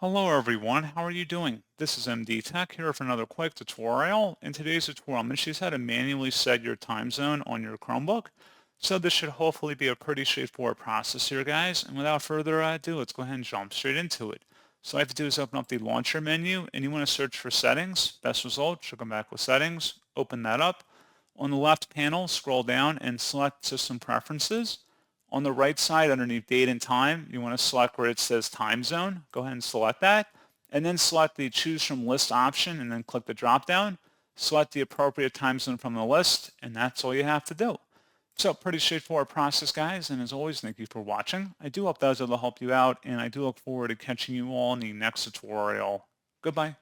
Hello everyone, how are you doing? This is MD Tech here for another quick tutorial. In today's tutorial, I'm going to show you how to manually set your time zone on your Chromebook. So this should hopefully be a pretty straightforward process here, guys. And without further ado, let's go ahead and jump straight into it. So all I have to do is open up the launcher menu and you want to search for settings. Best result should come back with settings. Open that up. On the left panel, scroll down and select System Preferences. On the right side underneath date and time, you want to select where it says time zone. Go ahead and select that. And then select the choose from list option and then click the drop down. Select the appropriate time zone from the list and that's all you have to do. So pretty straightforward process, guys. And as always, thank you for watching. I do hope that was able to help you out and I do look forward to catching you all in the next tutorial. Goodbye.